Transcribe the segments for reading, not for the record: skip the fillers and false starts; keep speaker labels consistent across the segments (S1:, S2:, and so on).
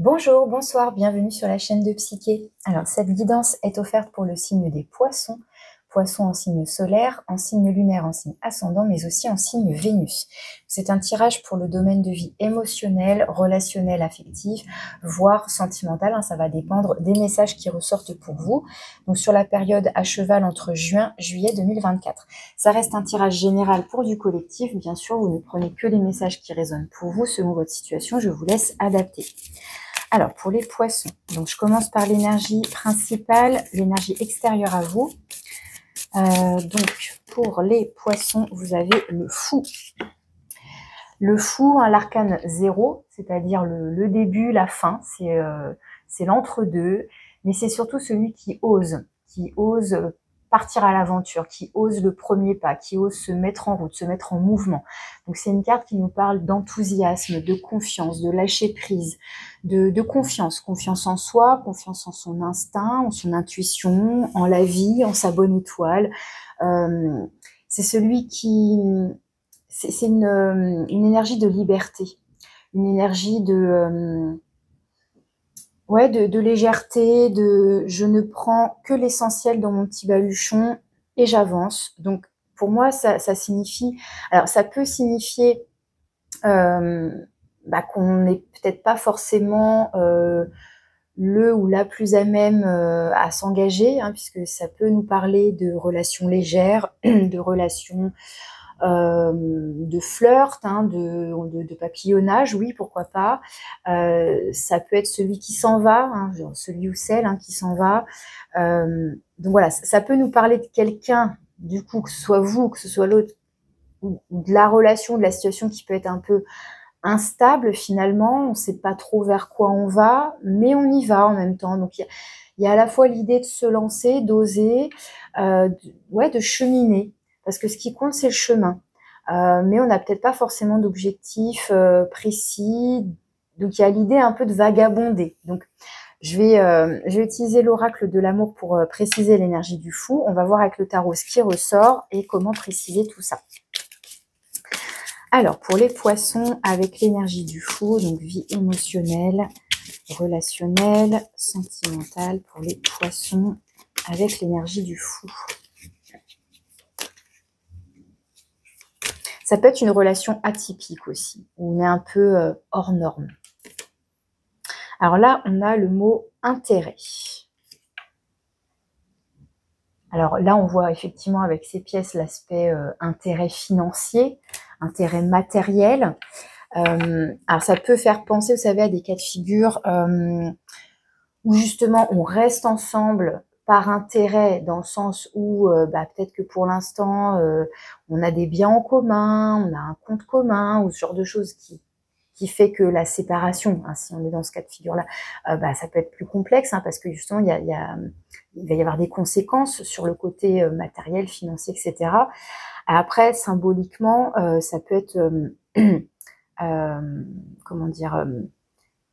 S1: Bonjour, bonsoir, bienvenue sur la chaîne de Psyché. Alors, cette guidance est offerte pour le signe des poissons, poissons en signe solaire, en signe lunaire, en signe ascendant, mais aussi en signe Vénus. C'est un tirage pour le domaine de vie émotionnel, relationnel, affectif, voire sentimental. Ça va dépendre des messages qui ressortent pour vous. Donc, sur la période à cheval entre juin et juillet 2024. Ça reste un tirage général pour du collectif. Bien sûr, vous ne prenez que les messages qui résonnent pour vous selon votre situation. Je vous laisse adapter. Alors, pour les poissons, donc je commence par l'énergie principale, l'énergie extérieure à vous. Donc, pour les poissons, vous avez le fou. Le fou, l'arcane 0, c'est-à-dire le début, la fin, c'est l'entre-deux, mais c'est surtout celui qui ose partir à l'aventure, qui ose le premier pas, qui ose se mettre en route, se mettre en mouvement. Donc c'est une carte qui nous parle d'enthousiasme, de confiance, de lâcher prise, de confiance. Confiance en soi, confiance en son instinct, en son intuition, en la vie, en sa bonne étoile. C'est celui qui... C'est une énergie de liberté, une énergie de légèreté, de je ne prends que l'essentiel dans mon petit baluchon et j'avance. Donc pour moi, ça signifie, alors ça peut signifier qu'on n'est peut-être pas forcément le ou la plus à même à s'engager, puisque ça peut nous parler de relations légères, de relations de flirt, de papillonnage, oui, pourquoi pas. Ça peut être celui qui s'en va, genre celui ou celle qui s'en va. Donc voilà, ça peut nous parler de quelqu'un, du coup, que ce soit vous, que ce soit l'autre, ou de la relation, de la situation qui peut être un peu instable finalement. On ne sait pas trop vers quoi on va, mais on y va en même temps. Donc il y a à la fois l'idée de se lancer, d'oser, de cheminer. Parce que ce qui compte, c'est le chemin. Mais on n'a peut-être pas forcément d'objectif précis. Donc, il y a l'idée un peu de vagabonder. Donc, je vais utiliser l'oracle de l'amour pour préciser l'énergie du fou. On va voir avec le tarot ce qui ressort et comment préciser tout ça. Alors, pour les poissons, avec l'énergie du fou, donc vie émotionnelle, relationnelle, sentimentale, pour les poissons, avec l'énergie du fou. Ça peut être une relation atypique aussi, où on est un peu hors norme. Alors là, on a le mot intérêt. Alors là, on voit effectivement avec ces pièces l'aspect intérêt financier, intérêt matériel. Alors ça peut faire penser, vous savez, à des cas de figure où justement on reste ensemble par intérêt, dans le sens où peut-être que pour l'instant, on a des biens en commun, on a un compte commun, ou ce genre de choses qui fait que la séparation, si on est dans ce cas de figure-là, ça peut être plus complexe, parce que justement, il va y avoir des conséquences sur le côté matériel, financier, etc. Après, symboliquement, ça peut être, comment dire...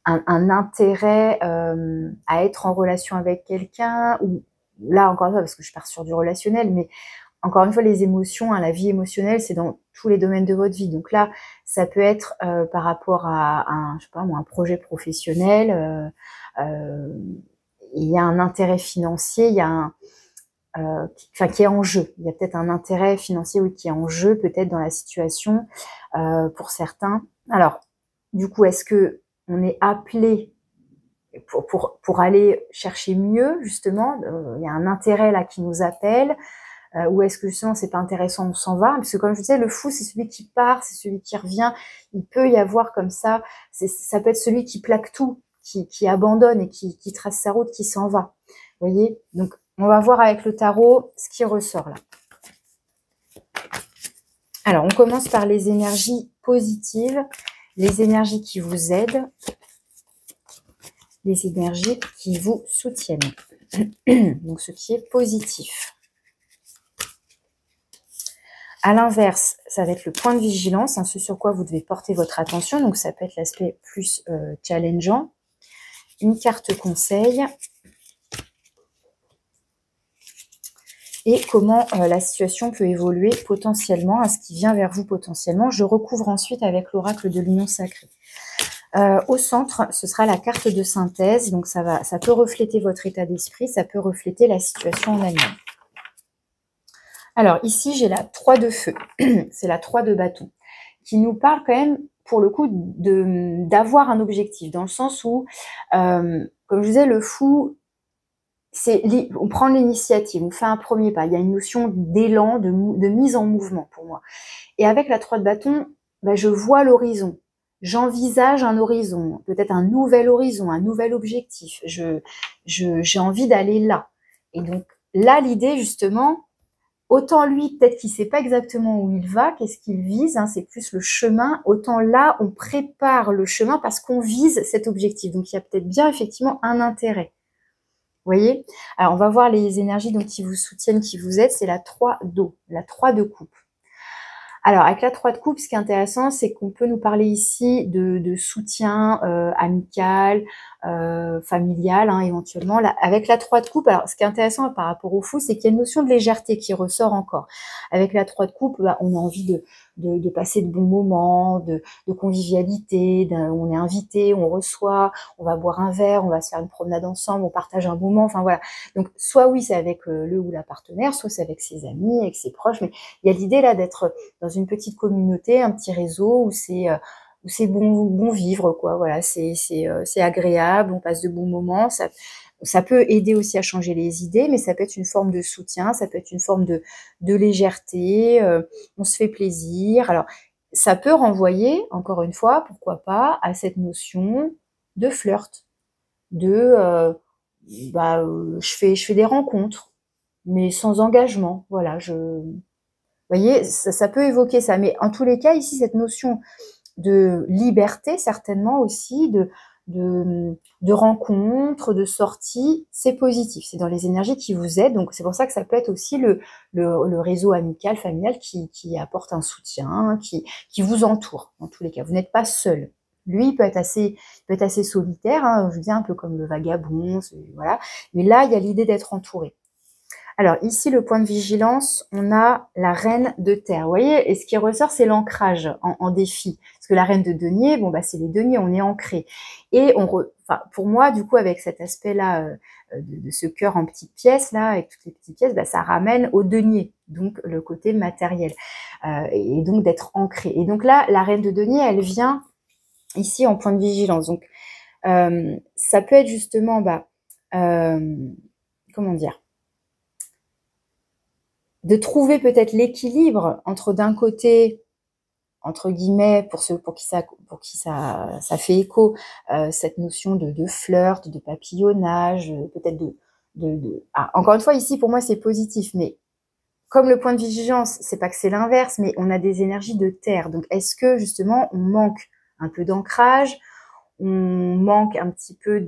S1: un intérêt à être en relation avec quelqu'un, ou là encore une fois, parce que je pars sur du relationnel, mais encore une fois, les émotions, la vie émotionnelle, c'est dans tous les domaines de votre vie. Donc là, ça peut être par rapport à un projet professionnel, il y a un intérêt financier, il y a qui est en jeu. Il y a peut-être un intérêt financier, oui, qui est en jeu, peut-être dans la situation pour certains. Alors, du coup, est-ce que on est appelé pour aller chercher mieux, justement, il y a un intérêt là qui nous appelle, ou est-ce que justement c'est pas intéressant, on s'en va? Parce que comme je disais, le fou, c'est celui qui part, c'est celui qui revient. Il peut y avoir comme ça, ça peut être celui qui plaque tout, qui abandonne et qui trace sa route, qui s'en va. Vous voyez? Donc, on va voir avec le tarot ce qui ressort là. Alors, on commence par les énergies positives, les énergies qui vous aident, les énergies qui vous soutiennent. Donc, ce qui est positif. À l'inverse, ça va être le point de vigilance, ce sur quoi vous devez porter votre attention. Donc, ça peut être l'aspect plus challengeant. Une carte conseil. Et comment la situation peut évoluer potentiellement, ce qui vient vers vous potentiellement. Je recouvre ensuite avec l'oracle de l'union sacrée. Au centre, ce sera la carte de synthèse. Donc, ça peut refléter votre état d'esprit, ça peut refléter la situation en elle-même. Alors, ici, j'ai la 3 de feu. C'est la 3 de bâton, qui nous parle quand même, pour le coup, d'avoir un objectif, dans le sens où, comme je disais, le fou, on prend l'initiative, on fait un premier pas. Il y a une notion d'élan, de mise en mouvement pour moi. Et avec la 3 de bâton, bah, je vois l'horizon. J'envisage un horizon, peut-être un nouvel horizon, un nouvel objectif. J'ai envie d'aller là. Et donc là, l'idée justement, autant lui, peut-être qu'il ne sait pas exactement où il va, qu'est-ce qu'il vise, hein, c'est plus le chemin. Autant là, on prépare le chemin parce qu'on vise cet objectif. Donc il y a peut-être bien effectivement un intérêt. Vous voyez? Alors on va voir les énergies donc, qui vous soutiennent, qui vous aident. C'est la 3 d'eau, la 3 de coupe. Alors, avec la 3 de coupe, ce qui est intéressant, c'est qu'on peut nous parler ici de soutien amical, familial, hein, éventuellement. Là, avec la 3 de coupe, alors ce qui est intéressant par rapport au fou, c'est qu'il y a une notion de légèreté qui ressort encore. Avec la 3 de coupe, bah, on a envie de passer de bons moments, de convivialité, on est invité, on reçoit, on va boire un verre, on va se faire une promenade ensemble, on partage un moment, enfin voilà. Donc, soit oui, c'est avec le ou la partenaire, soit c'est avec ses amis, avec ses proches, mais il y a l'idée là d'être dans une petite communauté, un petit réseau où c'est bon vivre, quoi. Voilà, c'est agréable, on passe de bons moments. Ça peut aider aussi à changer les idées, mais ça peut être une forme de soutien, ça peut être une forme de légèreté. On se fait plaisir. Alors, ça peut renvoyer, encore une fois, pourquoi pas, à cette notion de flirt, de je fais des rencontres, mais sans engagement. Voilà, vous voyez, ça peut évoquer ça. Mais en tous les cas, ici, cette notion de liberté, certainement aussi, de rencontre, de sortie, c'est positif. C'est dans les énergies qui vous aident. Donc, c'est pour ça que ça peut être aussi le réseau amical, familial qui apporte un soutien, qui vous entoure, en tous les cas. Vous n'êtes pas seul. Lui, il peut être assez solitaire, hein, je vous dis, un peu comme le vagabond, voilà. Mais là, il y a l'idée d'être entouré. Alors ici, le point de vigilance, on a la reine de terre. Vous voyez, et ce qui ressort, c'est l'ancrage en défi. Parce que la reine de denier, bon bah c'est les deniers, on est ancré. Et pour moi, du coup, avec cet aspect-là de ce cœur en petites pièces là, avec toutes les petites pièces, bah, ça ramène au denier, donc le côté matériel, et donc d'être ancré. Et donc là, la reine de denier, elle vient ici en point de vigilance. Donc ça peut être justement, comment dire, de trouver peut-être l'équilibre entre d'un côté, entre guillemets, pour qui ça fait écho, cette notion de flirt, de papillonnage, peut-être encore une fois, ici, pour moi, c'est positif, mais comme le point de vigilance, c'est pas que c'est l'inverse, mais on a des énergies de terre. Donc, est-ce que, justement, on manque un peu d'ancrage, on manque un petit peu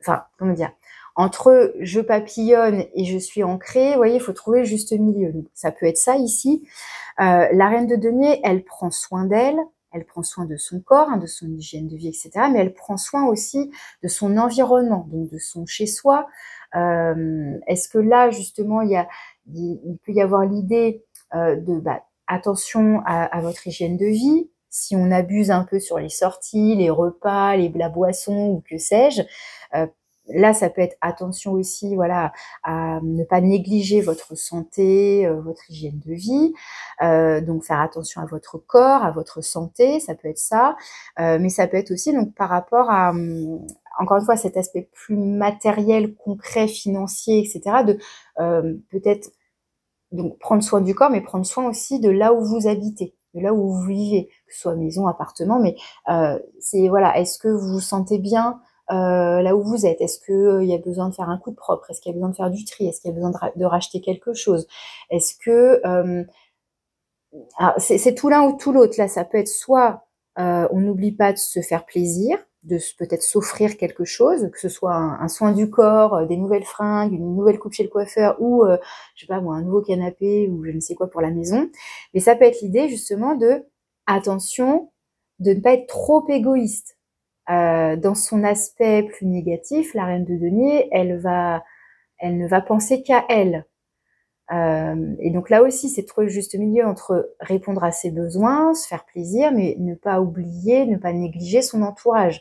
S1: enfin, comment dire, entre je papillonne et je suis ancrée, vous voyez, il faut trouver le juste milieu. Donc, ça peut être ça ici. La reine de denier, elle prend soin d'elle, elle prend soin de son corps, hein, de son hygiène de vie, etc. Mais elle prend soin aussi de son environnement, donc de son chez-soi. Est-ce que là, justement, il peut y avoir l'idée attention à votre hygiène de vie. Si on abuse un peu sur les sorties, les repas, la boisson ou que sais-je, là, ça peut être attention aussi, voilà, à ne pas négliger votre santé, votre hygiène de vie. Donc, faire attention à votre corps, à votre santé, ça peut être ça. Mais ça peut être aussi donc par rapport à, encore une fois, cet aspect plus matériel, concret, financier, etc. De peut-être donc prendre soin du corps, mais prendre soin aussi de là où vous habitez, de là où vous vivez, que ce soit maison, appartement. Mais c'est voilà, est-ce que vous vous sentez bien là où vous êtes? Est-ce que il y a besoin de faire un coup de propre? Est-ce qu'il y a besoin de faire du tri? Est-ce qu'il y a besoin de racheter quelque chose? Est-ce que c'est tout l'un ou tout l'autre. Là, ça peut être soit on n'oublie pas de se faire plaisir, de peut-être s'offrir quelque chose, que ce soit un soin du corps, des nouvelles fringues, une nouvelle coupe chez le coiffeur ou, je sais pas moi, un nouveau canapé ou je ne sais quoi pour la maison. Mais ça peut être l'idée justement de, attention, de ne pas être trop égoïste. Dans son aspect plus négatif, la reine de denier, elle ne va penser qu'à elle. Et donc là aussi, c'est trouver le juste milieu entre répondre à ses besoins, se faire plaisir, mais ne pas oublier, ne pas négliger son entourage.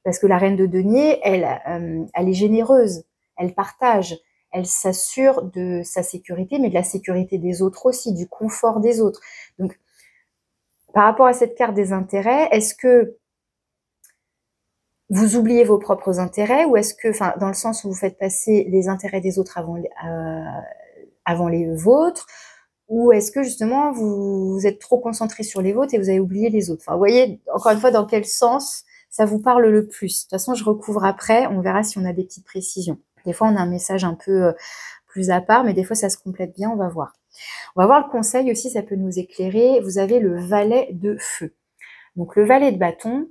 S1: Parce que la reine de denier, elle est généreuse, elle partage, elle s'assure de sa sécurité, mais de la sécurité des autres aussi, du confort des autres. Donc, par rapport à cette carte des intérêts, est-ce que vous oubliez vos propres intérêts, ou est-ce que, enfin, dans le sens où vous faites passer les intérêts des autres avant les vôtres, ou est-ce que justement vous êtes trop concentré sur les vôtres et vous avez oublié les autres? Enfin, vous voyez, encore une fois, dans quel sens ça vous parle le plus. De toute façon, je recouvre après, on verra si on a des petites précisions. Des fois, on a un message un peu plus à part, mais des fois, ça se complète bien, on va voir. On va voir le conseil aussi, ça peut nous éclairer. Vous avez le valet de feu. Donc, le valet de bâton,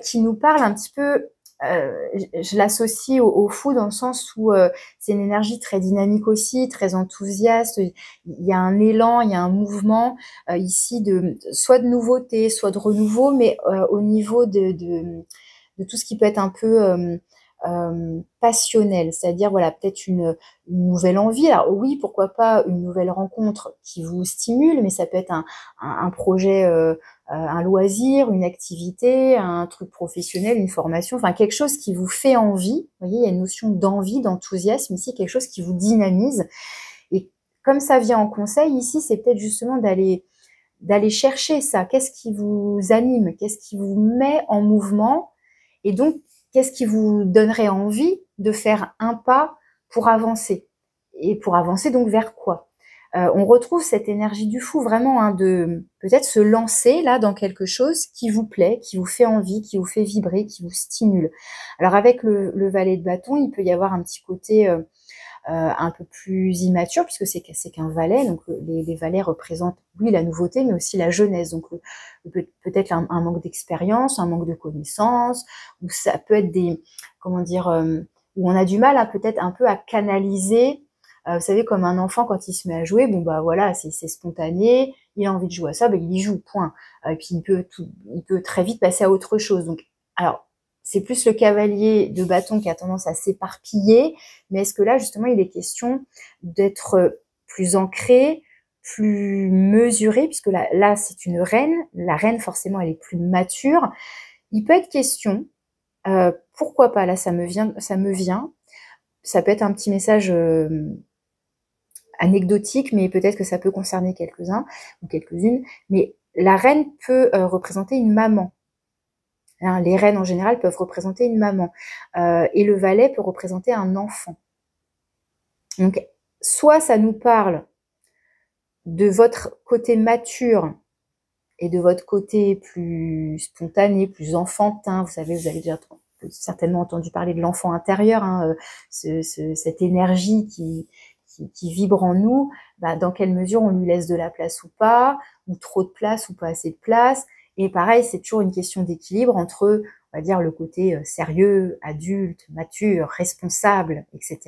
S1: qui nous parle un petit peu, je l'associe au fou dans le sens où c'est une énergie très dynamique aussi, très enthousiaste. Il y a un élan, il y a un mouvement ici soit de nouveauté, soit de renouveau, mais au niveau de tout ce qui peut être un peu passionnel, c'est-à-dire voilà, peut-être une nouvelle envie. Alors oui, pourquoi pas une nouvelle rencontre qui vous stimule, mais ça peut être un projet, un loisir, une activité, un truc professionnel, une formation, enfin quelque chose qui vous fait envie. Vous voyez, il y a une notion d'envie, d'enthousiasme ici, quelque chose qui vous dynamise. Et comme ça vient en conseil ici, c'est peut-être justement d'aller chercher ça. Qu'est-ce qui vous anime? Qu'est-ce qui vous met en mouvement? Et donc, qu'est-ce qui vous donnerait envie de faire un pas pour avancer? Et pour avancer, donc, vers quoi? On retrouve cette énergie du fou, vraiment, hein, de peut-être se lancer là dans quelque chose qui vous plaît, qui vous fait envie, qui vous fait vibrer, qui vous stimule. Alors, avec le valet de bâton, il peut y avoir un petit côté un peu plus immature, puisque c'est qu'un valet. Donc les valets représentent, oui, la nouveauté, mais aussi la jeunesse. Donc peut-être un manque d'expérience, un manque de connaissances, ou ça peut être des, comment dire, où on a du mal à peut-être un peu à canaliser. Vous savez, comme un enfant quand il se met à jouer, bon bah voilà, c'est spontané, il a envie de jouer à ça, bah, il y joue, point. Et puis il peut très vite passer à autre chose. Donc, alors, c'est plus le cavalier de bâton qui a tendance à s'éparpiller, mais est-ce que là, justement, il est question d'être plus ancré, plus mesuré, puisque là c'est une reine, la reine, forcément, elle est plus mature. Il peut être question, pourquoi pas, là, ça me vient, ça peut être un petit message anecdotique, mais peut-être que ça peut concerner quelques-uns ou quelques-unes, mais la reine peut représenter une maman. Hein, les reines en général peuvent représenter une maman et le valet peut représenter un enfant. Donc, soit ça nous parle de votre côté mature et de votre côté plus spontané, plus enfantin. Vous savez, vous avez déjà certainement entendu parler de l'enfant intérieur, hein, cette énergie qui vibre en nous. Bah, dans quelle mesure on lui laisse de la place ou pas, ou trop de place ou pas assez de place. Et pareil, c'est toujours une question d'équilibre entre, on va dire, le côté sérieux, adulte, mature, responsable, etc.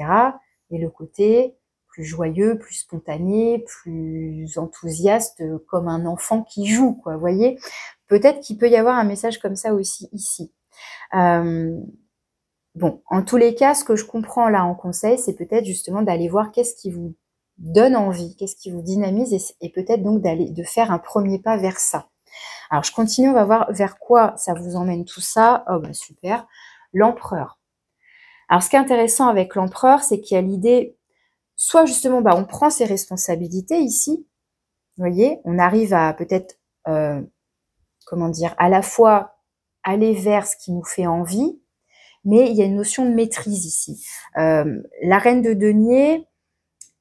S1: et le côté plus joyeux, plus spontané, plus enthousiaste, comme un enfant qui joue, quoi, vous voyez. Peut-être qu'il peut y avoir un message comme ça aussi ici. Bon, en tous les cas, ce que je comprends là en conseil, c'est peut-être justement d'aller voir qu'est-ce qui vous donne envie, qu'est-ce qui vous dynamise, et peut-être donc de faire un premier pas vers ça. Alors, je continue, on va voir vers quoi ça vous emmène tout ça. Oh, bah super. L'empereur. Alors, ce qui est intéressant avec l'empereur, c'est qu'il y a l'idée, soit justement, bah, on prend ses responsabilités ici, vous voyez, on arrive à peut-être, comment dire, à la fois aller vers ce qui nous fait envie, mais il y a une notion de maîtrise ici. La reine de denier,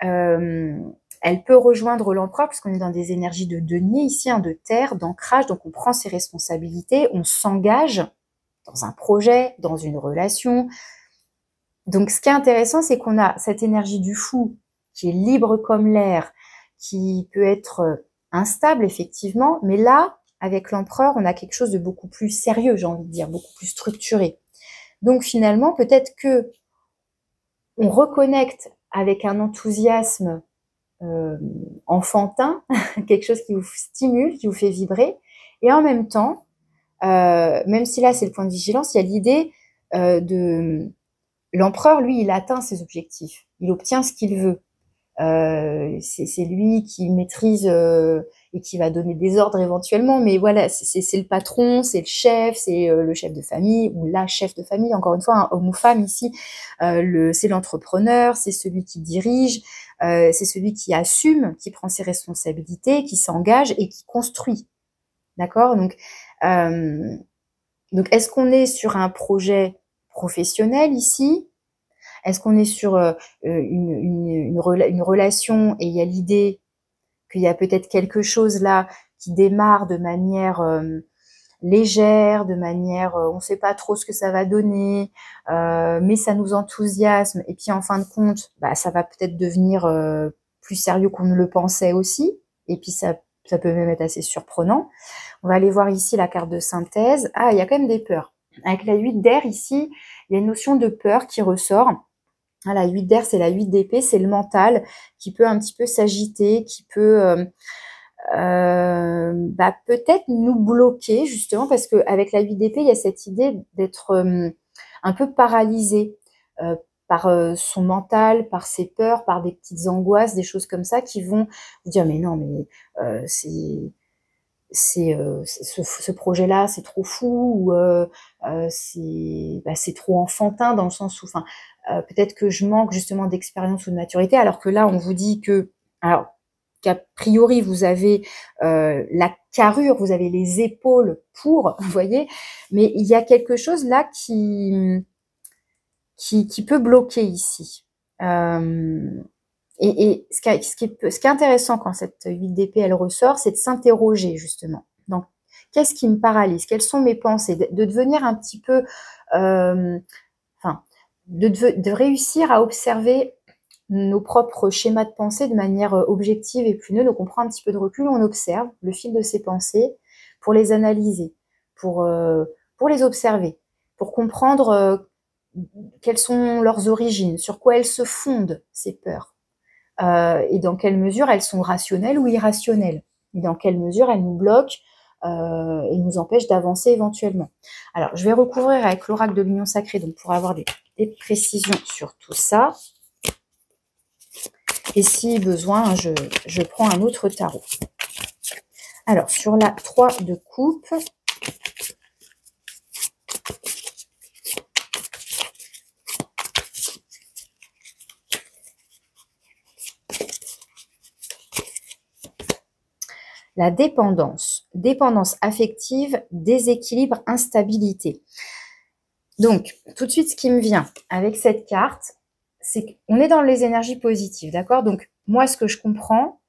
S1: elle peut rejoindre l'empereur, puisqu'on est dans des énergies de denier ici, hein, de terre, d'ancrage, donc on prend ses responsabilités, on s'engage dans un projet, dans une relation. Donc ce qui est intéressant, c'est qu'on a cette énergie du fou qui est libre comme l'air, qui peut être instable effectivement, mais là, avec l'empereur, on a quelque chose de beaucoup plus sérieux, j'ai envie de dire, beaucoup plus structuré. Donc finalement, peut-être que on reconnecte avec un enthousiasme enfantin, quelque chose qui vous stimule, qui vous fait vibrer, et en même temps, même si là c'est le point de vigilance, il y a l'idée de l'empereur, lui, il atteint ses objectifs, il obtient ce qu'il veut. c'est lui qui maîtrise et qui va donner des ordres éventuellement, mais voilà, c'est le patron, c'est le chef de famille ou la chef de famille, encore une fois, un homme ou femme ici, c'est l'entrepreneur, c'est celui qui dirige, c'est celui qui assume, qui prend ses responsabilités, qui s'engage et qui construit. D'accord? Donc est-ce qu'on est sur un projet professionnel ici? Est-ce qu'on est sur une relation et il y a l'idée qu'il y a peut-être quelque chose là qui démarre de manière légère, de manière on ne sait pas trop ce que ça va donner, mais ça nous enthousiasme et puis en fin de compte, bah, ça va peut-être devenir plus sérieux qu'on ne le pensait aussi et puis ça peut même être assez surprenant. On va aller voir ici la carte de synthèse. Ah, il y a quand même des peurs. Avec la 8 d'air ici, il y a une notion de peur qui ressort. Ah, la 8 d'air, c'est la 8 d'épée, c'est le mental qui peut un petit peu s'agiter, qui peut bah, peut-être nous bloquer justement parce qu'avec la 8 d'épée, il y a cette idée d'être un peu paralysé par son mental, par ses peurs, par des petites angoisses, des choses comme ça qui vont vous dire mais non, mais ce projet-là, c'est trop fou, ou c'est trop enfantin dans le sens où, enfin, peut-être que je manque justement d'expérience ou de maturité, alors que là, on vous dit que, alors qu'a priori, vous avez la carrure, vous avez les épaules pour, vous voyez, mais il y a quelque chose là qui peut bloquer ici. Et ce qui est intéressant quand cette 8 d'épée, elle ressort, c'est de s'interroger justement. Donc, qu'est-ce qui me paralyse? Quelles sont mes pensées? De devenir un petit peu... de réussir à observer nos propres schémas de pensée de manière objective et plus neutre. Donc, on prend un petit peu de recul, on observe le fil de ces pensées pour les analyser, pour les observer, pour comprendre quelles sont leurs origines, sur quoi elles se fondent, ces peurs. Et dans quelle mesure elles sont rationnelles ou irrationnelles, et dans quelle mesure elles nous bloquent et nous empêchent d'avancer éventuellement. Alors, je vais recouvrir avec l'oracle de l'union sacrée, donc pour avoir des précisions sur tout ça. Et si besoin, je prends un autre tarot. Alors, sur la 3 de coupe, la dépendance affective, déséquilibre, instabilité. Donc, tout de suite, ce qui me vient avec cette carte, c'est qu'on est dans les énergies positives, d'accord? Donc, moi, ce que je comprends,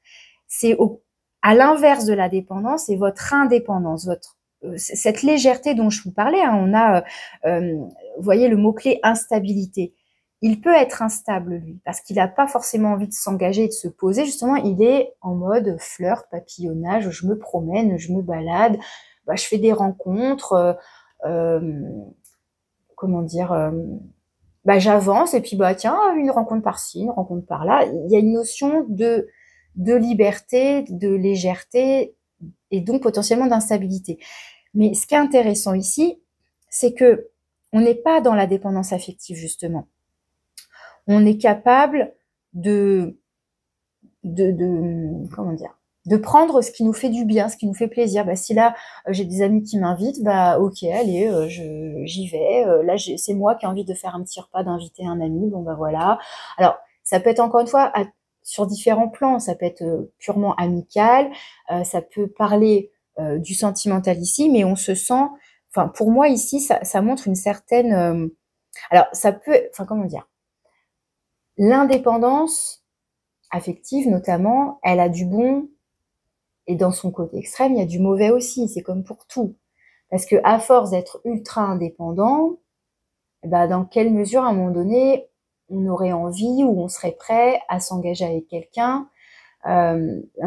S1: c'est à l'inverse de la dépendance, c'est votre indépendance, cette légèreté dont je vous parlais. Hein, on a, vous voyez, le mot-clé instabilité. Il peut être instable, lui, parce qu'il n'a pas forcément envie de s'engager et de se poser. Justement, il est en mode fleur, papillonnage, je me promène, je me balade, bah, je fais des rencontres, comment dire, bah, j'avance et puis bah tiens, une rencontre par-ci, une rencontre par-là. Il y a une notion de liberté, de légèreté et donc potentiellement d'instabilité. Mais ce qui est intéressant ici, c'est que on n'est pas dans la dépendance affective justement. On est capable de comment dire, de prendre ce qui nous fait du bien, ce qui nous fait plaisir. Bah, si là, j'ai des amis qui m'invitent, bah ok, allez, j'y vais. Là, c'est moi qui ai envie de faire un petit repas, d'inviter un ami, bon bah voilà. Alors, ça peut être encore une fois sur différents plans, ça peut être purement amical, ça peut parler du sentimental ici, mais on se sent, enfin pour moi ici, ça montre une certaine... alors, ça peut, enfin comment dire, l'indépendance affective notamment, elle a du bon, et dans son côté extrême, il y a du mauvais aussi, c'est comme pour tout. Parce que à force d'être ultra indépendant, bah, dans quelle mesure, à un moment donné, on aurait envie ou on serait prêt à s'engager avec quelqu'un.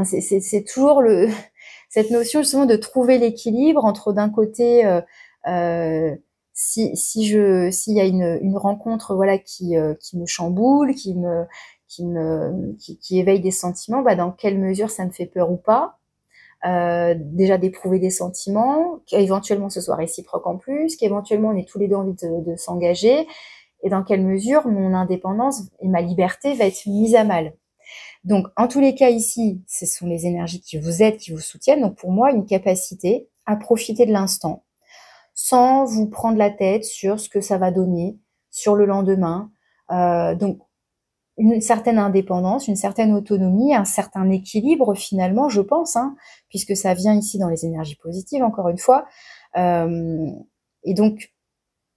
S1: C'est toujours cette notion justement de trouver l'équilibre entre d'un côté, s'il y a une rencontre voilà qui me chamboule, qui éveille des sentiments, bah, dans quelle mesure ça me fait peur ou pas. Déjà d'éprouver des sentiments, qu'éventuellement ce soit réciproque en plus, qu'éventuellement on ait tous les deux envie de s'engager, et dans quelle mesure mon indépendance et ma liberté va être mise à mal. Donc, en tous les cas ici, ce sont les énergies qui vous aident, qui vous soutiennent. Donc, pour moi, une capacité à profiter de l'instant, sans vous prendre la tête sur ce que ça va donner, sur le lendemain. Donc, une certaine indépendance, une certaine autonomie, un certain équilibre finalement, je pense, hein, puisque ça vient ici dans les énergies positives, encore une fois. Et donc,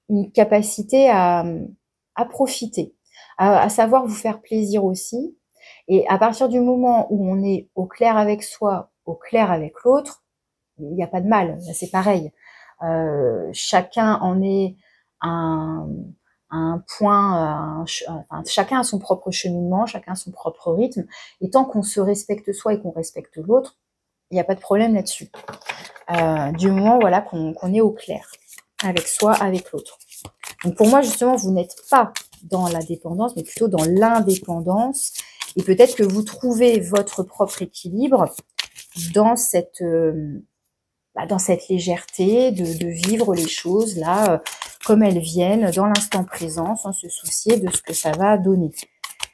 S1: une capacité à profiter, à savoir vous faire plaisir aussi. Et à partir du moment où on est au clair avec soi, au clair avec l'autre, il n'y a pas de mal, c'est pareil. Chacun en est un point, enfin, chacun a son propre cheminement, chacun a son propre rythme. Et tant qu'on se respecte soi et qu'on respecte l'autre, il n'y a pas de problème là-dessus. Du moment voilà, qu'on est au clair avec soi, avec l'autre. Donc pour moi, justement, vous n'êtes pas dans la dépendance, mais plutôt dans l'indépendance. Et peut-être que vous trouvez votre propre équilibre dans cette légèreté de vivre les choses là comme elles viennent, dans l'instant présent, sans se soucier de ce que ça va donner.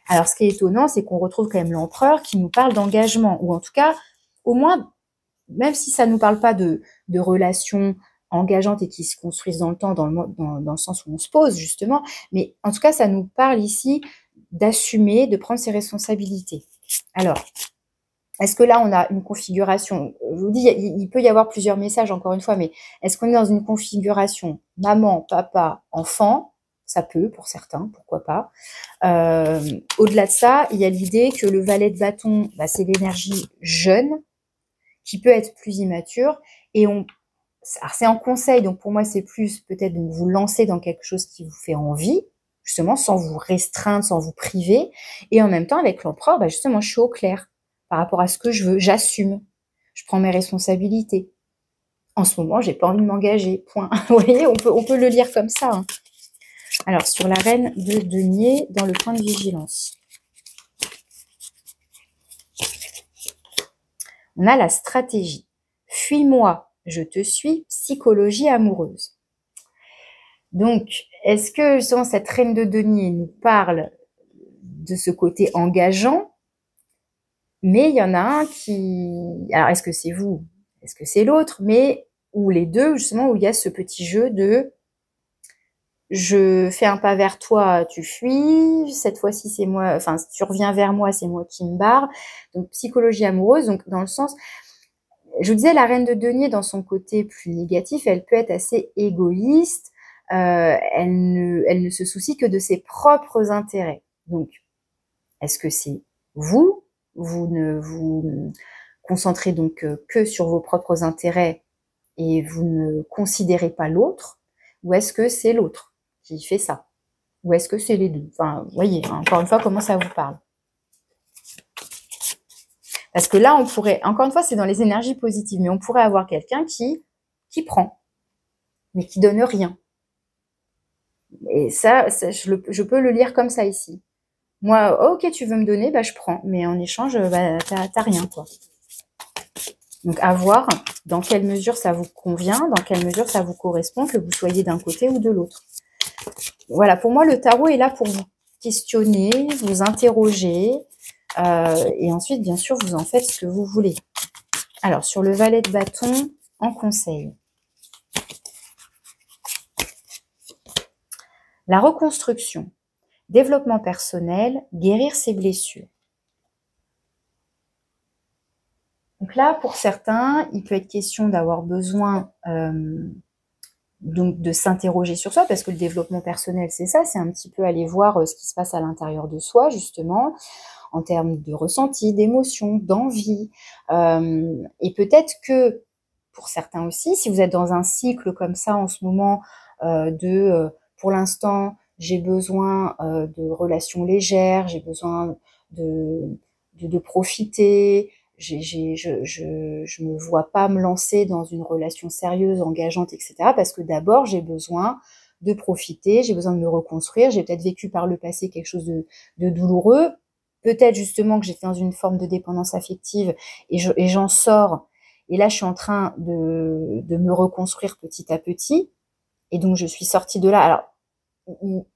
S1: Alors, ce qui est étonnant, c'est qu'on retrouve quand même l'empereur qui nous parle d'engagement, ou en tout cas, au moins, même si ça ne nous parle pas de relations engageantes et qui se construisent dans le temps, dans le sens où on se pose, justement, mais en tout cas, ça nous parle ici d'assumer, de prendre ses responsabilités. Alors, est-ce que là, on a une configuration, je vous dis, il peut y avoir plusieurs messages, encore une fois, mais est-ce qu'on est dans une configuration maman, papa, enfant? Ça peut, pour certains, pourquoi pas. Au-delà de ça, il y a l'idée que le valet de bâton, c'est l'énergie jeune, qui peut être plus immature, et alors c'est en conseil, donc pour moi, c'est plus peut-être de vous lancer dans quelque chose qui vous fait envie, justement, sans vous restreindre, sans vous priver, et en même temps, avec l'empereur, justement, je suis au clair par rapport à ce que je veux, j'assume, je prends mes responsabilités. En ce moment, j'ai pas envie de m'engager, point. Vous voyez, on peut le lire comme ça. Hein. Alors, sur la reine de denier, dans le point de vigilance. On a la stratégie. Fuis-moi, je te suis, psychologie amoureuse. Donc, est-ce que justement cette reine de denier nous parle de ce côté engageant? Mais il y en a un qui... Alors, est-ce que c'est vous? Est-ce que c'est l'autre? Mais, ou les deux, justement, où il y a ce petit jeu de je fais un pas vers toi, tu fuis, cette fois-ci c'est moi, enfin, tu reviens vers moi, c'est moi qui me barre. Donc, psychologie amoureuse, donc dans le sens... Je vous disais, la reine de denier, dans son côté plus négatif, elle peut être assez égoïste, elle ne se soucie que de ses propres intérêts. Donc, est-ce que c'est vous ne vous concentrez donc que sur vos propres intérêts et vous ne considérez pas l'autre, ou est-ce que c'est l'autre qui fait ça, ou est-ce que c'est les deux? Enfin, vous voyez, encore une fois, comment ça vous parle. Parce que là, on pourrait, encore une fois, c'est dans les énergies positives, mais on pourrait avoir quelqu'un qui prend, mais qui donne rien. Et ça je peux le lire comme ça ici. Moi, ok, tu veux me donner, je prends, mais en échange, t'as rien, quoi. Donc, à voir dans quelle mesure ça vous convient, dans quelle mesure ça vous correspond, que vous soyez d'un côté ou de l'autre. Voilà, pour moi, le tarot est là pour vous questionner, vous interroger, et ensuite, bien sûr, vous en faites ce que vous voulez. Alors, sur le valet de bâton, en conseil. La reconstruction, développement personnel, guérir ses blessures. Donc là, pour certains, il peut être question d'avoir besoin donc de s'interroger sur soi, parce que le développement personnel, c'est ça, c'est un petit peu aller voir ce qui se passe à l'intérieur de soi, justement, en termes de ressenti, d'émotion, d'envie. Et peut-être que, pour certains aussi, si vous êtes dans un cycle comme ça en ce moment, pour l'instant, j'ai besoin de relations légères, j'ai besoin de profiter, je me vois pas me lancer dans une relation sérieuse, engageante, etc. Parce que d'abord, j'ai besoin de profiter, j'ai besoin de me reconstruire, j'ai peut-être vécu par le passé quelque chose de douloureux, peut-être justement que j'étais dans une forme de dépendance affective et j'en sors, et là je suis en train de me reconstruire petit à petit, et donc je suis sortie de là. Alors,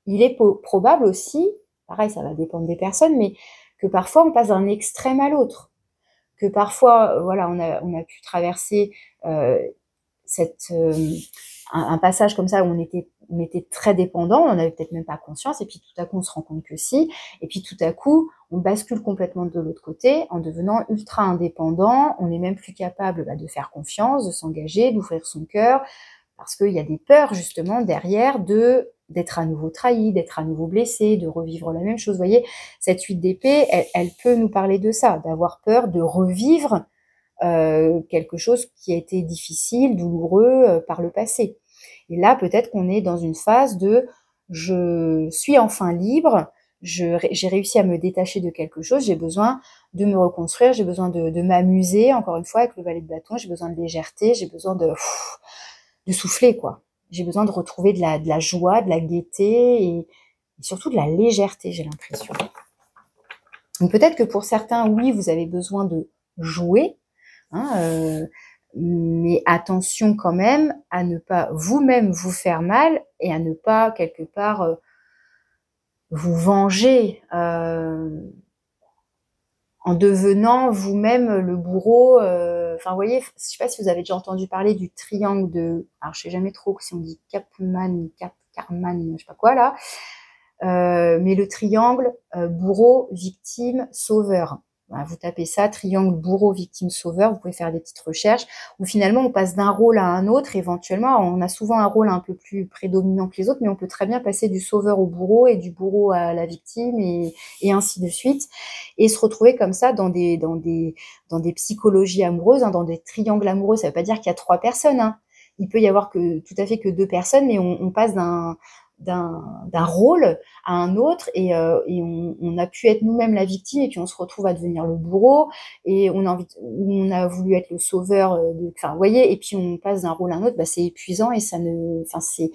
S1: il est probable aussi, pareil, ça va dépendre des personnes, mais que parfois on passe d'un extrême à l'autre, que parfois, voilà, on a pu traverser un passage comme ça où on était très dépendant, on n'avait peut-être même pas conscience, et puis tout à coup on se rend compte que si, et puis tout à coup on bascule complètement de l'autre côté en devenant ultra indépendant, on n'est même plus capable de faire confiance, de s'engager, d'ouvrir son cœur, parce qu'il y a des peurs justement derrière d'être à nouveau trahi, d'être à nouveau blessé, de revivre la même chose. Vous voyez, cette 8 d'épée, elle peut nous parler de ça, d'avoir peur de revivre quelque chose qui a été difficile, douloureux par le passé. Et là, peut-être qu'on est dans une phase de je suis enfin libre, j'ai réussi à me détacher de quelque chose, j'ai besoin de me reconstruire, j'ai besoin de m'amuser, encore une fois, avec le valet de bâton, j'ai besoin de légèreté, j'ai besoin de souffler, quoi. J'ai besoin de retrouver de la joie, de la gaieté et surtout de la légèreté, j'ai l'impression. Donc peut-être que pour certains, oui, vous avez besoin de jouer, hein, mais attention quand même à ne pas vous-même vous faire mal et à ne pas quelque part vous venger en devenant vous-même le bourreau. Enfin, vous voyez, je ne sais pas si vous avez déjà entendu parler du triangle de... Alors, je sais jamais trop si on dit Karman, je sais pas quoi là. Mais le triangle bourreau, victime, sauveur. Voilà, vous tapez ça, triangle bourreau, victime, sauveur, vous pouvez faire des petites recherches, où finalement on passe d'un rôle à un autre, éventuellement, on a souvent un rôle un peu plus prédominant que les autres, mais on peut très bien passer du sauveur au bourreau, et du bourreau à la victime, et ainsi de suite, et se retrouver comme ça dans des psychologies amoureuses, hein, dans des triangles amoureux. Ça veut pas dire qu'il y a 3 personnes, hein. Il peut y avoir tout à fait que 2 personnes, mais on passe d'un rôle à un autre, et on a pu être nous-mêmes la victime, et puis on se retrouve à devenir le bourreau, et on a voulu être le sauveur, enfin, vous voyez, et puis on passe d'un rôle à un autre, c'est épuisant, et c'est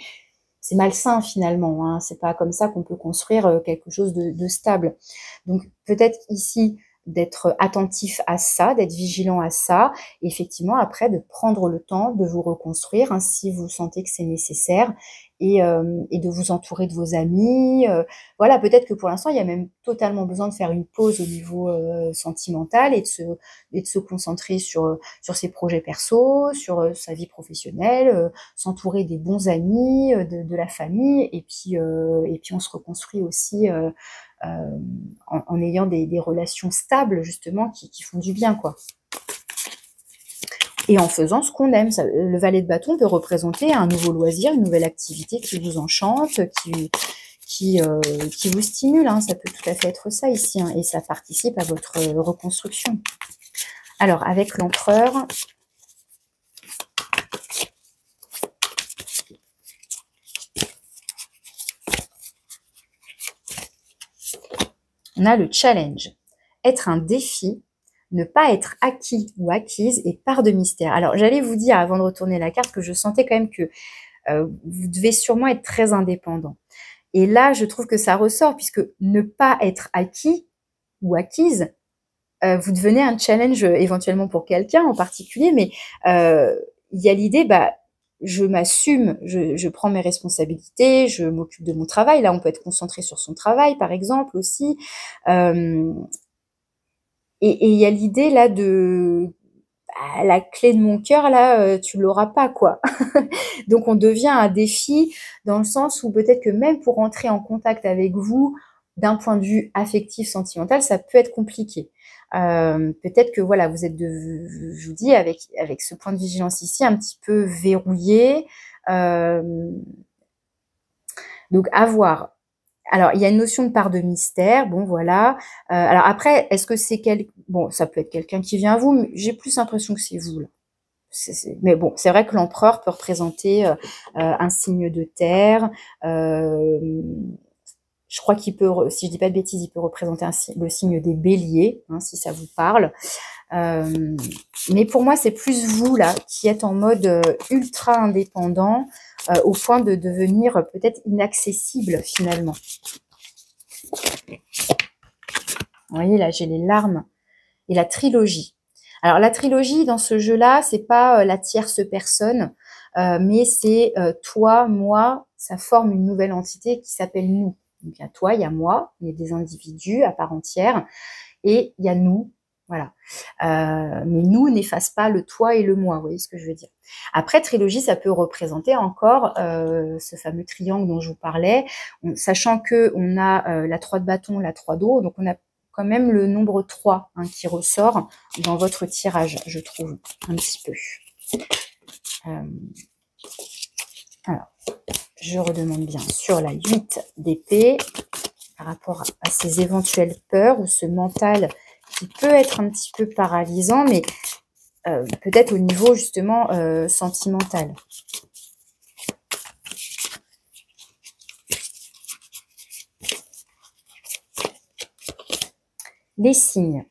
S1: malsain finalement, hein. C'est pas comme ça qu'on peut construire quelque chose de stable. Donc peut-être ici d'être attentif à ça, d'être vigilant à ça, et effectivement après de prendre le temps de vous reconstruire, hein, si vous sentez que c'est nécessaire, et de vous entourer de vos amis. Voilà, peut-être que pour l'instant il y a même totalement besoin de faire une pause au niveau sentimental, et de se concentrer sur ses projets perso, sur sa vie professionnelle, s'entourer des bons amis, de la famille, et puis on se reconstruit aussi en ayant des relations stables justement qui font du bien, quoi. Et en faisant ce qu'on aime. Le valet de bâton peut représenter un nouveau loisir, une nouvelle activité qui vous enchante, qui vous stimule, hein. Ça peut tout à fait être ça ici, hein, et ça participe à votre reconstruction. Alors, avec l'empereur, on a le challenge. Être un défi, ne pas être acquis ou acquise, et part de mystère. Alors, j'allais vous dire, avant de retourner la carte, que je sentais quand même que vous devez sûrement être très indépendant. Et là, je trouve que ça ressort, puisque ne pas être acquis ou acquise, vous devenez un challenge éventuellement pour quelqu'un en particulier, mais il y a l'idée, je m'assume, je prends mes responsabilités, je m'occupe de mon travail. Là, on peut être concentré sur son travail, par exemple, aussi. Et il y a l'idée là de la clé de mon cœur, là, tu l'auras pas, quoi. Donc on devient un défi, dans le sens où peut-être que même pour entrer en contact avec vous, d'un point de vue affectif, sentimental, ça peut être compliqué. Peut-être que voilà, vous êtes, je vous dis, avec ce point de vigilance ici, un petit peu verrouillé. Donc à voir. Alors, il y a une notion de part de mystère, bon voilà. Alors après, est-ce que c'est bon, ça peut être quelqu'un qui vient à vous, mais j'ai plus l'impression que c'est vous, là. Mais bon, c'est vrai que l'empereur peut représenter un signe de terre. Je crois qu'il peut, si je dis pas de bêtises, il peut représenter le signe des béliers, hein, si ça vous parle. Mais pour moi, c'est plus vous, là, qui êtes en mode ultra indépendant, au point de devenir peut-être inaccessible, finalement. Vous voyez, là, j'ai les larmes et la trilogie. Alors, la trilogie, dans ce jeu-là, c'est pas la tierce personne, mais c'est toi, moi, ça forme une nouvelle entité qui s'appelle nous. Donc il y a toi, il y a moi, il y a des individus à part entière, et il y a nous, voilà. Mais nous n'efface pas le toi et le moi, vous voyez ce que je veux dire. Après, trilogie, ça peut représenter encore ce fameux triangle dont je vous parlais, sachant que on a la 3 de bâton, la 3 d'eau, donc on a quand même le nombre 3 hein, qui ressort dans votre tirage, je trouve, un petit peu. Alors, je redemande bien sur la 8 d'épée, par rapport à ces éventuelles peurs ou ce mental qui peut être un petit peu paralysant, mais peut-être au niveau justement sentimental. Les signes.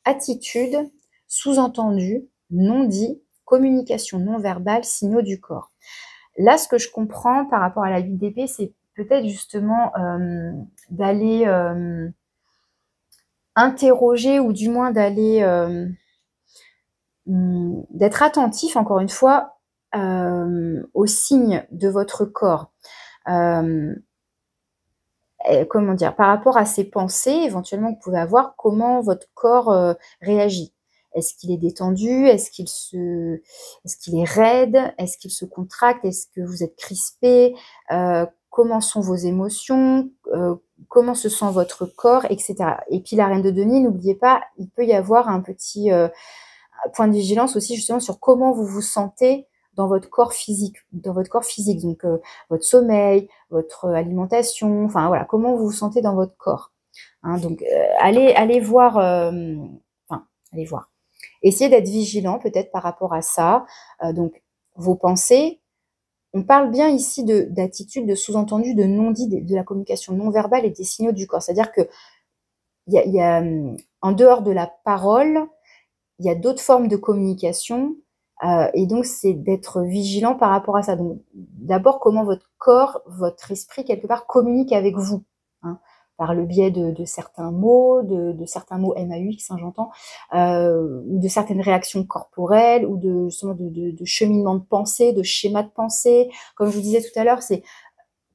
S1: Attitude, sous-entendu, non-dit, communication non verbale, signaux du corps. Là, ce que je comprends par rapport à la 8 d'épée, c'est peut-être justement d'aller interroger ou du moins d'aller d'être attentif, encore une fois, aux signes de votre corps. Comment dire, par rapport à ces pensées, éventuellement, vous pouvez avoir comment votre corps réagit. Est-ce qu'il est détendu? Est-ce qu'il est raide? Est-ce qu'il se contracte? Est-ce que vous êtes crispé? Comment sont vos émotions? Comment se sent votre corps, etc. Et puis la reine de denier, n'oubliez pas, il peut y avoir un petit point de vigilance aussi justement sur comment vous vous sentez dans votre corps physique, donc votre sommeil, votre alimentation, enfin voilà, comment vous vous sentez dans votre corps. Hein, donc allez voir, allez voir. Essayez d'être vigilant peut-être par rapport à ça. Donc vos pensées. On parle bien ici d'attitude, de sous-entendu, de non-dit, de la communication non verbale et des signaux du corps. C'est-à-dire que y a, en dehors de la parole, il y a d'autres formes de communication et donc c'est d'être vigilant par rapport à ça. Donc d'abord, comment votre corps, votre esprit, quelque part, communique avec vous, hein, par le biais de certains mots, de certains mots MAUX, hein, j'entends, ou de certaines réactions corporelles, ou justement de cheminement de pensée, de schéma de pensée. Comme je vous disais tout à l'heure, c'est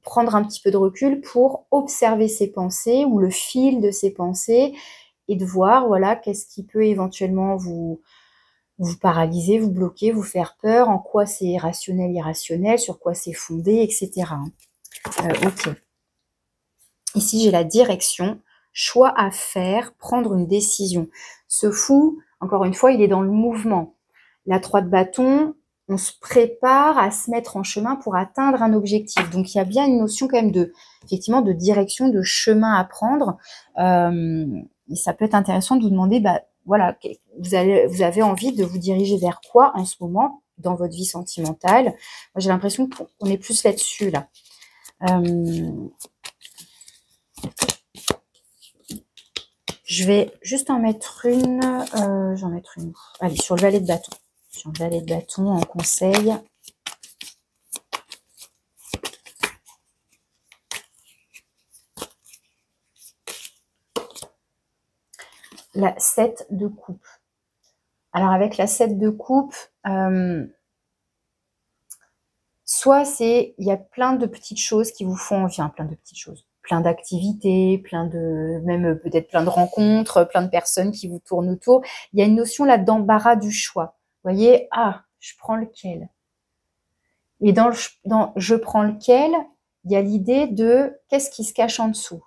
S1: prendre un petit peu de recul pour observer ses pensées ou le fil de ses pensées et de voir, voilà, qu'est-ce qui peut éventuellement vous paralyser, vous bloquer, vous faire peur, en quoi c'est rationnel, irrationnel, sur quoi c'est fondé, etc. Ok. Ici, j'ai la direction, choix à faire, prendre une décision. Ce fou, encore une fois, il est dans le mouvement. La 3 de bâton, on se prépare à se mettre en chemin pour atteindre un objectif. Donc, il y a bien une notion quand même effectivement, de direction, de chemin à prendre. Et ça peut être intéressant de vous demander, voilà, vous avez envie de vous diriger vers quoi en ce moment dans votre vie sentimentale. Moi, j'ai l'impression qu'on est plus là-dessus, là. Je vais juste en mettre une. J'en mettre une. Allez, sur le valet de bâton. Sur le valet de bâton en conseil. La 7 de coupe. Alors, avec la 7 de coupe, soit il y a plein de petites choses qui vous font envie, plein de petites choses. Plein d'activités, même peut-être plein de rencontres, plein de personnes qui vous tournent autour. Il y a une notion là d'embarras du choix. Vous voyez, je prends lequel. Et dans je prends lequel, il y a l'idée de qu'est-ce qui se cache en dessous.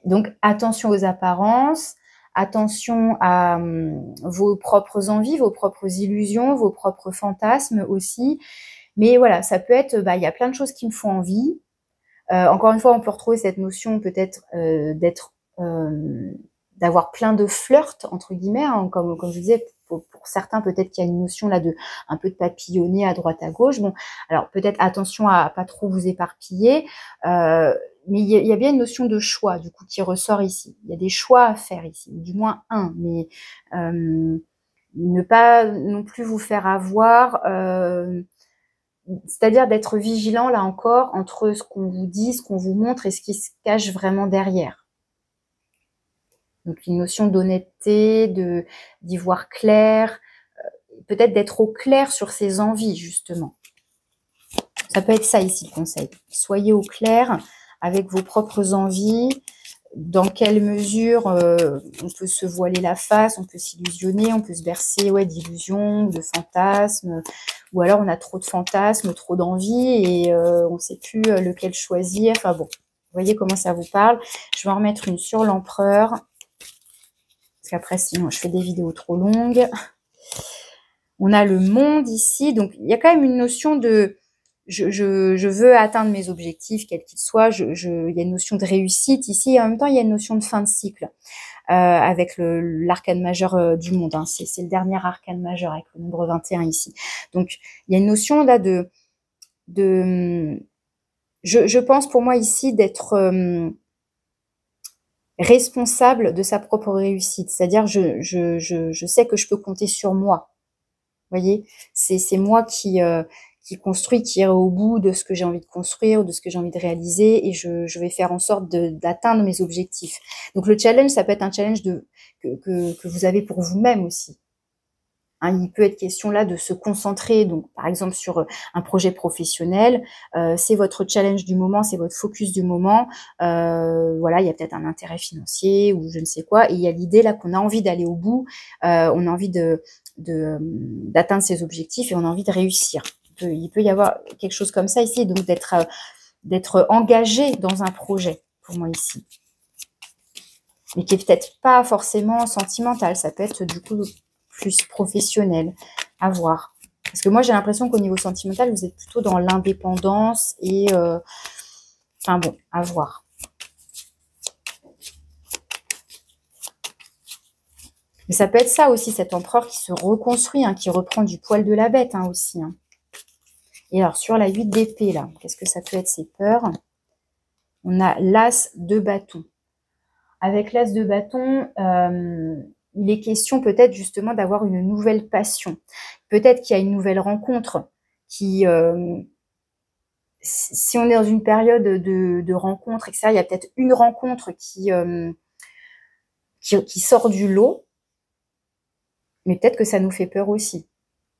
S1: Donc attention aux apparences, attention à vos propres envies, vos propres illusions, vos propres fantasmes aussi. Mais voilà, ça peut être, il y a plein de choses qui me font envie. Encore une fois, on peut retrouver cette notion peut-être d'avoir plein de flirts, entre guillemets, hein, comme je disais, pour certains, peut-être qu'il y a une notion là de un peu de papillonner à droite à gauche. Bon, alors peut-être attention à pas trop vous éparpiller, mais il y a bien une notion de choix, du coup, qui ressort ici. Il y a des choix à faire ici, du moins un, mais ne pas non plus vous faire avoir... c'est-à-dire d'être vigilant, là encore, entre ce qu'on vous dit, ce qu'on vous montre et ce qui se cache vraiment derrière. Donc, une notion d'honnêteté, d'y voir clair, peut-être d'être au clair sur ses envies, justement. Ça peut être ça ici, le conseil. Soyez au clair avec vos propres envies, dans quelle mesure on peut se voiler la face, on peut s'illusionner, on peut se bercer d'illusions, de fantasmes, ou alors on a trop de fantasmes, trop d'envie et on ne sait plus lequel choisir. Enfin bon, vous voyez comment ça vous parle. Je vais en remettre une sur l'empereur, parce qu'après sinon je fais des vidéos trop longues. On a le monde ici, donc il y a quand même une notion de je veux atteindre mes objectifs, quels qu'ils soient. Il y a une notion de réussite ici, et en même temps il y a une notion de fin de cycle avec l'arcane majeur du monde. Hein. C'est le dernier arcane majeur avec le nombre 21 ici. Donc il y a une notion là je pense pour moi ici d'être responsable de sa propre réussite. C'est-à-dire je sais que je peux compter sur moi. Vous voyez, c'est moi qui construit, qui irai au bout de ce que j'ai envie de construire, de ce que j'ai envie de réaliser, et je vais faire en sorte d'atteindre mes objectifs. Donc le challenge, ça peut être un challenge que vous avez pour vous-même aussi. Hein, il peut être question là de se concentrer, donc par exemple sur un projet professionnel, c'est votre challenge du moment, c'est votre focus du moment. Voilà, il y a peut-être un intérêt financier ou je ne sais quoi, et il y a l'idée là qu'on a envie d'aller au bout, on a envie d'atteindre ses objectifs et on a envie de réussir. Il peut y avoir quelque chose comme ça ici, donc d'être engagé dans un projet, pour moi ici. Mais qui est peut-être pas forcément sentimental, ça peut être du coup plus professionnel, à voir. Parce que moi j'ai l'impression qu'au niveau sentimental, vous êtes plutôt dans l'indépendance et... enfin bon, à voir. Mais ça peut être ça aussi, cet empereur qui se reconstruit, hein, qui reprend du poil de la bête hein, aussi. Hein. Et alors, sur la 8 d'épée, là, qu'est-ce que ça peut être ces peurs? On a l'as de bâton. Avec l'as de bâton, il est question peut-être justement d'avoir une nouvelle passion. Peut-être qu'il y a une nouvelle rencontre qui... si on est dans une période de rencontre, etc., il y a peut-être une rencontre qui sort du lot, mais peut-être que ça nous fait peur aussi.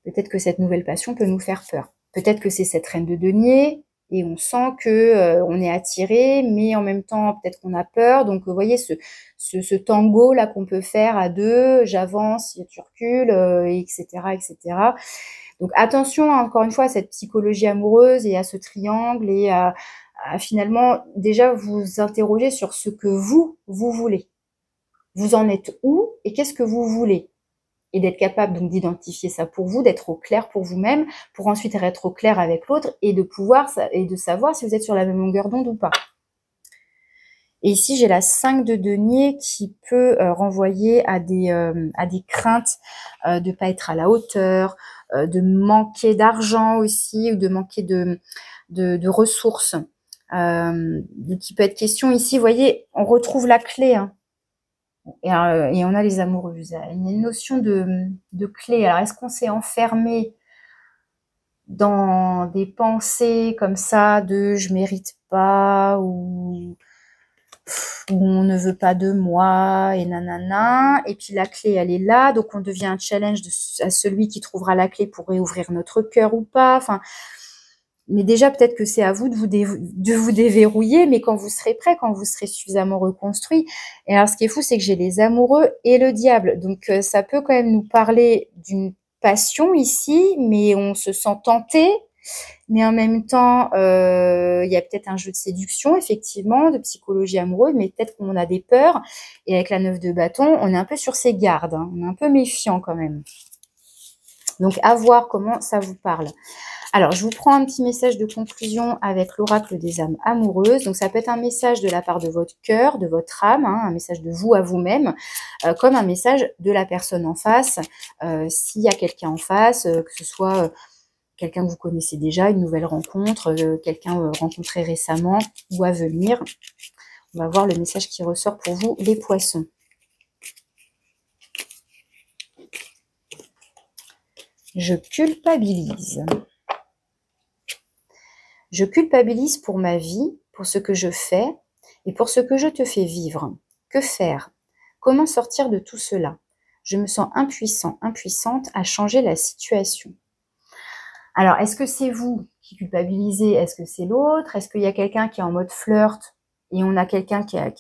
S1: Peut-être que cette nouvelle passion peut nous faire peur. Peut-être que c'est cette reine de denier et on sent que on est attiré, mais en même temps peut-être qu'on a peur. Donc vous voyez ce tango là qu'on peut faire à deux, j'avance, tu recules, etc., etc. Donc attention encore une fois à cette psychologie amoureuse et à ce triangle et à finalement déjà vous interroger sur ce que vous voulez. Vous en êtes où et qu'est-ce que vous voulez? Et d'être capable donc d'identifier ça pour vous, d'être au clair pour vous-même, pour ensuite être au clair avec l'autre et de savoir si vous êtes sur la même longueur d'onde ou pas. Et ici, j'ai la 5 de denier qui peut renvoyer à des craintes de pas être à la hauteur, de manquer d'argent aussi, ou de manquer de ressources. Qui peut être question ici, vous voyez, on retrouve la clé, hein. Et on a les amoureuses. Il y a une notion de clé. Alors, est-ce qu'on s'est enfermé dans des pensées comme ça de je mérite pas ou on ne veut pas de moi et nanana. Et puis la clé, elle est là. Donc, on devient un challenge à celui qui trouvera la clé pour réouvrir notre cœur ou pas. Enfin, mais déjà, peut-être que c'est à vous de vous déverrouiller, mais quand vous serez prêt, quand vous serez suffisamment reconstruit. Et alors, ce qui est fou, c'est que j'ai les amoureux et le diable. Donc, ça peut quand même nous parler d'une passion ici, mais on se sent tenté. Mais en même temps, il y a peut-être un jeu de séduction, effectivement, de psychologie amoureuse, mais peut-être qu'on a des peurs. Et avec la 9 de bâton, on est un peu sur ses gardes. Hein. On est un peu méfiant quand même. Donc, à voir comment ça vous parle. Alors, je vous prends un petit message de conclusion avec l'oracle des âmes amoureuses. Donc, ça peut être un message de la part de votre cœur, de votre âme, hein, un message de vous à vous-même, comme un message de la personne en face. S'il y a quelqu'un en face, que ce soit quelqu'un que vous connaissez déjà, une nouvelle rencontre, quelqu'un rencontré récemment ou à venir. On va voir le message qui ressort pour vous, les poissons. Je culpabilise. Je culpabilise pour ma vie, pour ce que je fais et pour ce que je te fais vivre. Que faire? Comment sortir de tout cela? Je me sens impuissant, impuissante à changer la situation. Alors, est-ce que c'est vous qui est culpabilisé, est-ce que c'est l'autre? Est-ce qu'il y a quelqu'un qui est en mode flirt et on a quelqu'un qui a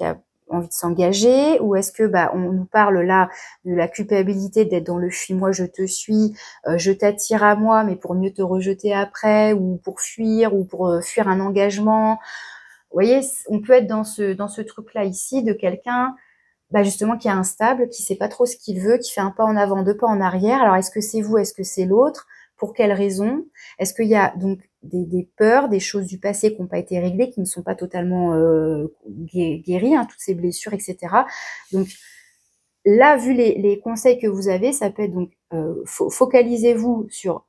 S1: envie de s'engager? Ou est-ce que on nous parle là de la culpabilité d'être dans le fuis-moi, je te suis, je t'attire à moi, mais pour mieux te rejeter après, ou pour fuir, ou pour fuir un engagement. Vous voyez, on peut être dans ce truc-là ici de quelqu'un justement qui est instable, qui sait pas trop ce qu'il veut, qui fait un pas en avant, deux pas en arrière. Alors est-ce que c'est vous, est-ce que c'est l'autre? Pour quelles raisons? Est-ce qu'il y a donc des peurs, des choses du passé qui n'ont pas été réglées, qui ne sont pas totalement guéries, toutes ces blessures, etc. Donc là, vu les conseils que vous avez, ça peut être donc focalisez-vous sur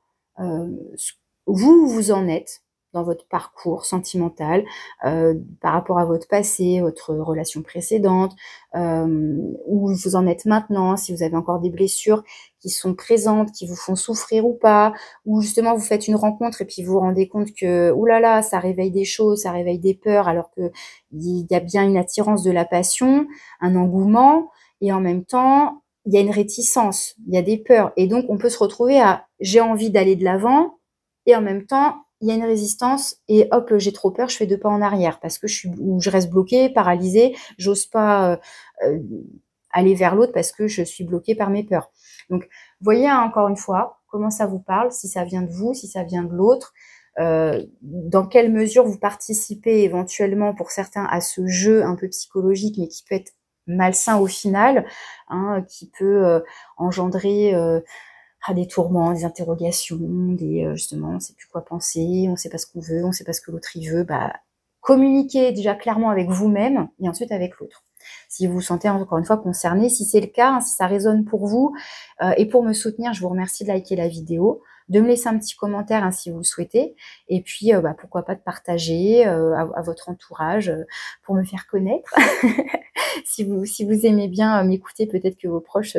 S1: où vous en êtes dans votre parcours sentimental, par rapport à votre passé, votre relation précédente, où vous en êtes maintenant, si vous avez encore des blessures qui sont présentes, qui vous font souffrir ou pas, ou justement vous faites une rencontre et puis vous vous rendez compte que oulala, ça réveille des choses, ça réveille des peurs, alors que il y a bien une attirance de la passion, un engouement, et en même temps, il y a une réticence, il y a des peurs, et donc on peut se retrouver à j'ai envie d'aller de l'avant, et en même temps, il y a une résistance et hop, j'ai trop peur, je fais deux pas en arrière parce que je reste bloquée, paralysée, j'ose pas aller vers l'autre parce que je suis bloquée par mes peurs. Donc, voyez encore une fois comment ça vous parle, si ça vient de vous, si ça vient de l'autre, dans quelle mesure vous participez éventuellement pour certains à ce jeu un peu psychologique, mais qui peut être malsain au final, qui peut engendrer des tourments, des interrogations, justement, on ne sait plus quoi penser, on ne sait pas ce qu'on veut, on ne sait pas ce que l'autre y veut. Communiquez déjà clairement avec vous-même et ensuite avec l'autre. Si vous vous sentez encore une fois concerné, si c'est le cas, si ça résonne pour vous, et pour me soutenir, je vous remercie de liker la vidéo, de me laisser un petit commentaire si vous le souhaitez, et puis pourquoi pas de partager à votre entourage pour me faire connaître. Si vous aimez bien m'écouter, peut-être que vos proches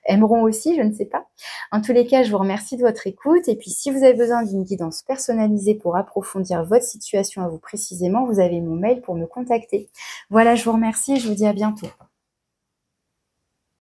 S1: aimeront aussi, je ne sais pas. En tous les cas, je vous remercie de votre écoute, et puis si vous avez besoin d'une guidance personnalisée pour approfondir votre situation à vous précisément, vous avez mon mail pour me contacter. Voilà, je vous remercie et je vous dis à bientôt.